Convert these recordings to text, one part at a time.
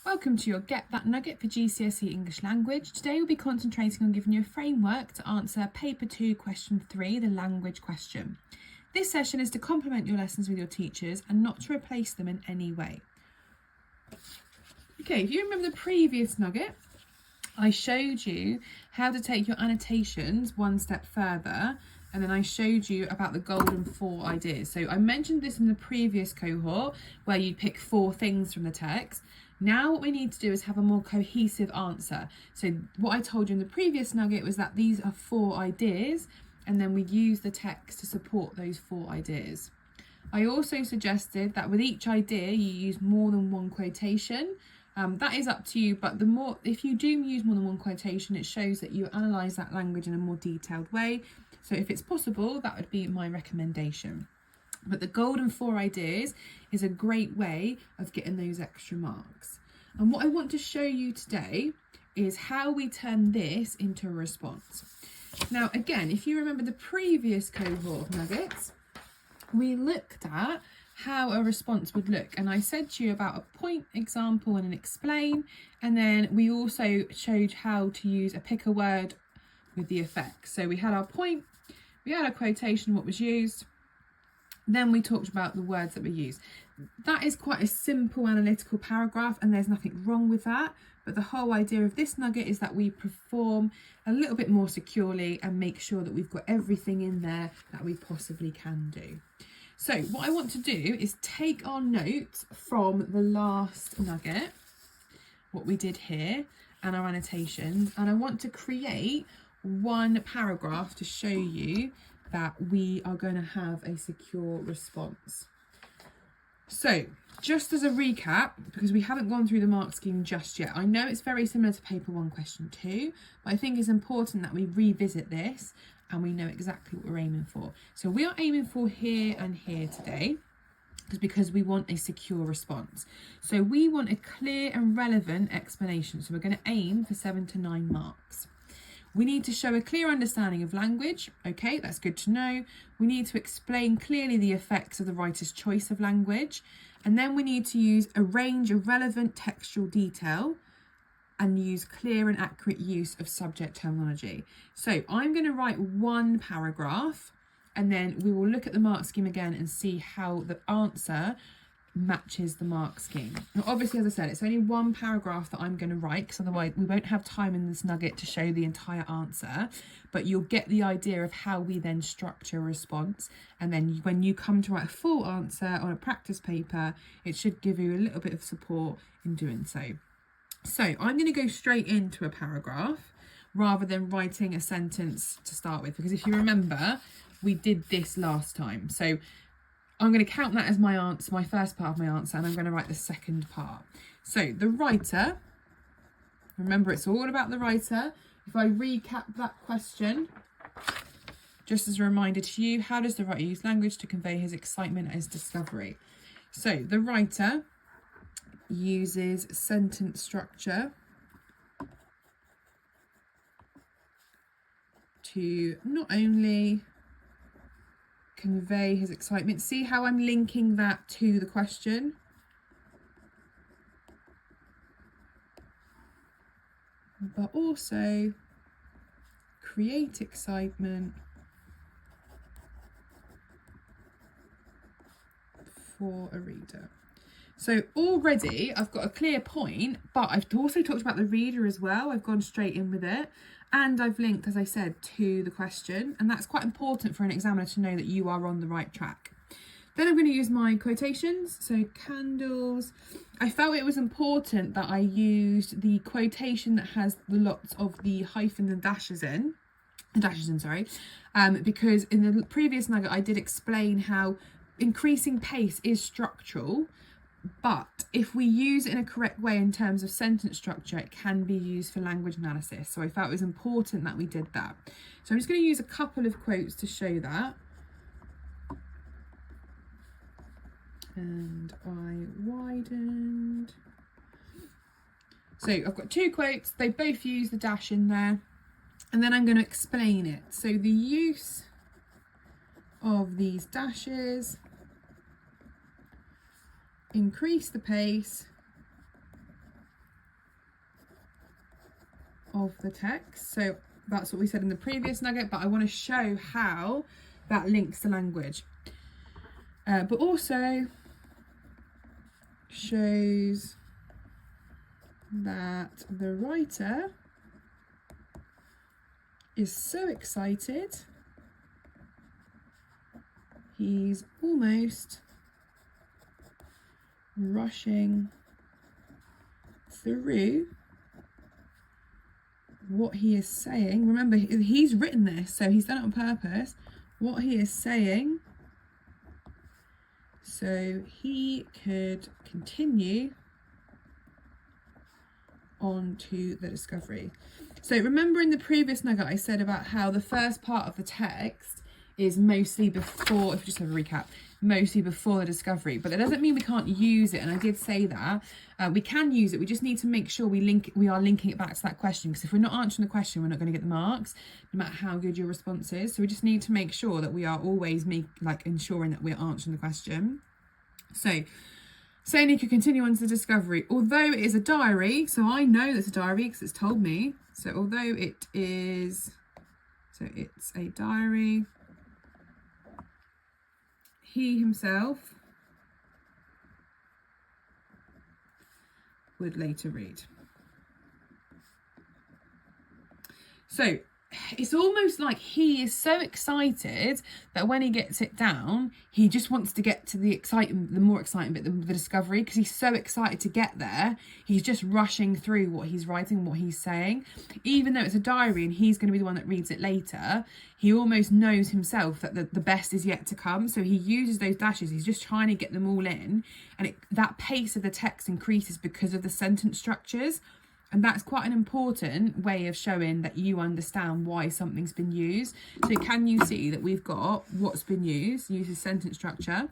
Welcome to your Get That Nugget for GCSE English Language. Today we'll be concentrating on giving you a framework to answer Paper 2 Question 3, the language question. This session is to complement your lessons with your teachers and not to replace them in any way. Okay, if you remember the previous nugget, I showed you how to take your annotations one step further, and then I showed you about the golden 4 ideas. So I mentioned this in the previous cohort where you pick 4 things from the text. Now what we need to do is have a more cohesive answer. So what I told you in the previous nugget was that these are 4 ideas, and then we use the text to support those 4 ideas. I also suggested that with each idea you use more than one quotation. That is up to you, but if you do use more than one quotation, it shows that you analyse that language in a more detailed way. So if it's possible, that would be my recommendation. But the golden 4 ideas is a great way of getting those extra marks. And what I want to show you today is how we turn this into a response. Now, again, if you remember the previous cohort of nuggets, we looked at how a response would look, and I said to you about a point, example and an explain, and then we also showed how to use a pick a word with the effects. So we had our point, we had a quotation, what was used, then we talked about the words that were used. That is quite a simple analytical paragraph and there's nothing wrong with that, but the whole idea of this nugget is that we perform a little bit more securely and make sure that we've got everything in there that we possibly can do. So what I want to do is take our notes from the last nugget, what we did here, and our annotations, and I want to create one paragraph to show you that we are going to have a secure response. So just as a recap, because we haven't gone through the mark scheme just yet, I know it's very similar to paper 1 question 2, but I think it's important that we revisit this and we know exactly what we're aiming for. So we are aiming for here and here today, because we want a secure response. So we want a clear and relevant explanation. So we're going to aim for 7 to 9 marks. We need to show a clear understanding of language. Okay, that's good to know. We need to explain clearly the effects of the writer's choice of language. And then we need to use a range of relevant textual detail and use clear and accurate use of subject terminology. So I'm going to write one paragraph and then we will look at the mark scheme again and see how the answer matches the mark scheme. Now, obviously, as I said, it's only one paragraph that I'm going to write because otherwise we won't have time in this nugget to show the entire answer, but you'll get the idea of how we then structure a response. And then when you come to write a full answer on a practice paper, it should give you a little bit of support in doing so. So I'm going to go straight into a paragraph rather than writing a sentence to start with, because if you remember, we did this last time. So I'm going to count that as my answer, my first part of my answer, and I'm going to write the second part. So the writer, remember it's all about the writer. If I recap that question, just as a reminder to you, how does the writer use language to convey his excitement and his discovery? So the writer uses sentence structure to not only convey his excitement. See how I'm linking that to the question? But also create excitement for a reader. So already I've got a clear point, but I've also talked about the reader as well. I've gone straight in with it. And I've linked, as I said, to the question. And that's quite important for an examiner to know that you are on the right track. Then I'm going to use my quotations. So candles. I felt it was important that I used the quotation that has the lots of the hyphens and dashes in. Because in the previous nugget I did explain how increasing pace is structural. But if we use it in a correct way in terms of sentence structure, it can be used for language analysis. So I felt it was important that we did that. So I'm just going to use a couple of quotes to show that. And I widened. So I've got 2 quotes. They both use the dash in there. And then I'm going to explain it. So the use of these dashes increase the pace of the text. So that's what we said in the previous nugget, but I want to show how that links to language. But also shows that the writer is so excited he's almost rushing through what he is saying. Remember, he's written this, so he's done it on purpose. What he is saying, so he could continue on to the discovery. So remember in the previous nugget I said about how the first part of the text is mostly before, if we just have a recap, mostly before the discovery, but that doesn't mean we can't use it. And I did say that we can use it. We just need to make sure we are linking it back to that question, because if we're not answering the question, we're not going to get the marks, no matter how good your response is. So we just need to make sure that we are always ensuring that we're answering the question. So saying he could continue on to the discovery, although it is a diary, so I know that's a diary because it's told me. So although it is, so it's a diary, he himself would later read. So it's almost like he is so excited that when he gets it down, he just wants to get to the excitement, the more exciting bit, the discovery, because he's so excited to get there. He's just rushing through what he's writing, what he's saying. Even though it's a diary and he's going to be the one that reads it later, he almost knows himself that the best is yet to come. So he uses those dashes. He's just trying to get them all in. And that pace of the text increases because of the sentence structures. And that's quite an important way of showing that you understand why something's been used. So can you see that we've got what's been used, uses sentence structure.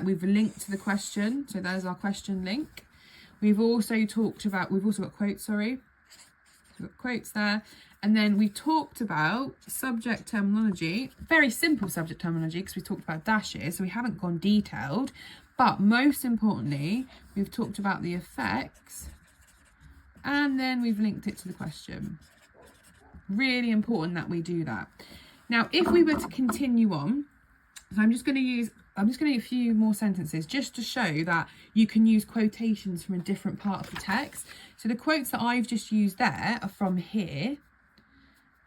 We've linked to the question. So there's our question link. We've also got quotes, sorry. We've got quotes there. And then we talked about subject terminology, very simple subject terminology, because we talked about dashes. So we haven't gone detailed. But most importantly, we've talked about the effects. And then we've linked it to the question. Really important that we do that. Now, if we were to continue on, so I'm just going to use a few more sentences just to show that you can use quotations from a different part of the text. So the quotes that I've just used there are from here,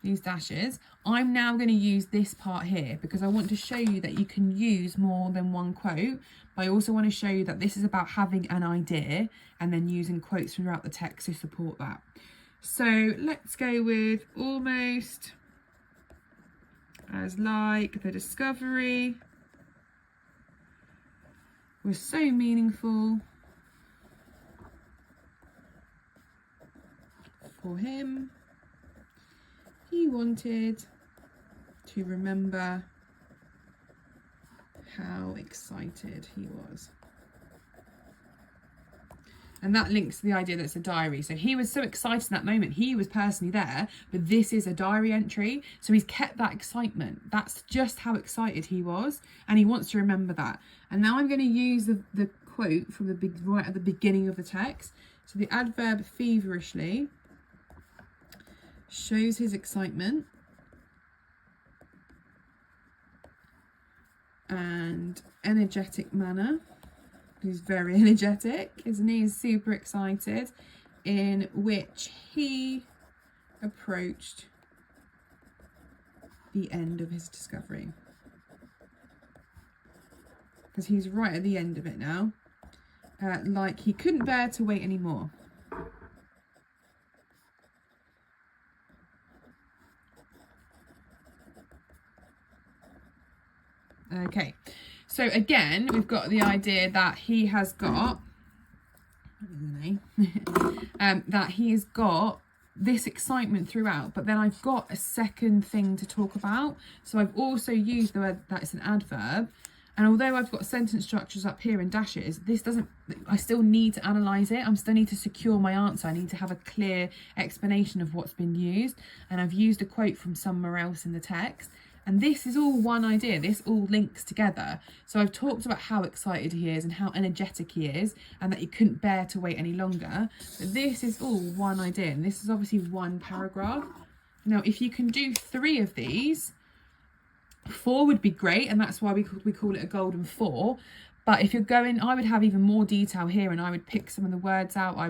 these dashes. I'm now going to use this part here because I want to show you that you can use more than one quote. But I also want to show you that this is about having an idea and then using quotes throughout the text to support that. So let's go with almost as like the discovery was so meaningful for him. He wanted to remember how excited he was. And that links to the idea that it's a diary. So he was so excited in that moment. He was personally there, but this is a diary entry. So he's kept that excitement. That's just how excited he was. And he wants to remember that. And now I'm going to use the quote from right at the beginning of the text. So the adverb feverishly shows his excitement. And energetic manner. He's very energetic, isn't he? He's super excited, in which he approached the end of his discovery. Because he's right at the end of it now. Like he couldn't bear to wait anymore. Okay, so again, we've got the idea that he has got, that he's got this excitement throughout, but then I've got a second thing to talk about. So I've also used the word that it's an adverb. And although I've got sentence structures up here in dashes, I still need to analyse it. I still need to secure my answer. I need to have a clear explanation of what's been used. And I've used a quote from somewhere else in the text. And this is all one idea. This all links together. So I've talked about how excited he is and how energetic he is and that he couldn't bear to wait any longer. But this is all one idea. And this is obviously one paragraph. Now, if you can do 3 of these, 4 would be great. And that's why we call it a golden 4. But if you're going, I would have even more detail here and I would pick some of the words out. I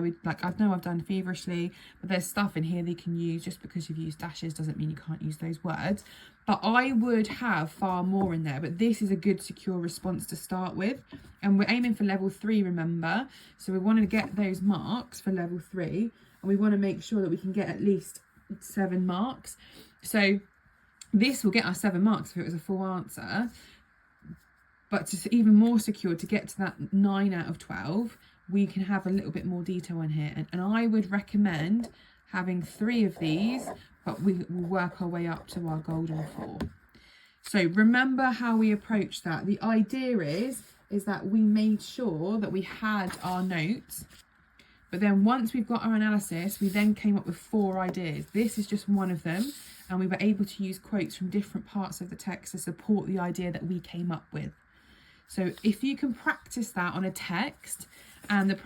know I've done feverishly, but there's stuff in here they can use. Just because you've used dashes doesn't mean you can't use those words. But I would have far more in there. But this is a good, secure response to start with. And we're aiming for level 3, remember? So we want to get those marks for level 3. And we want to make sure that we can get at least 7 marks. So this will get us 7 marks if it was a full answer. But to even more secure, to get to that 9 out of 12, we can have a little bit more detail in here. And I would recommend having 3 of these, but we will work our way up to our golden 4. So remember how we approached that. The idea is that we made sure that we had our notes, but then once we've got our analysis, we then came up with 4 ideas. This is just one of them. And we were able to use quotes from different parts of the text to support the idea that we came up with. So if you can practice that on a text and the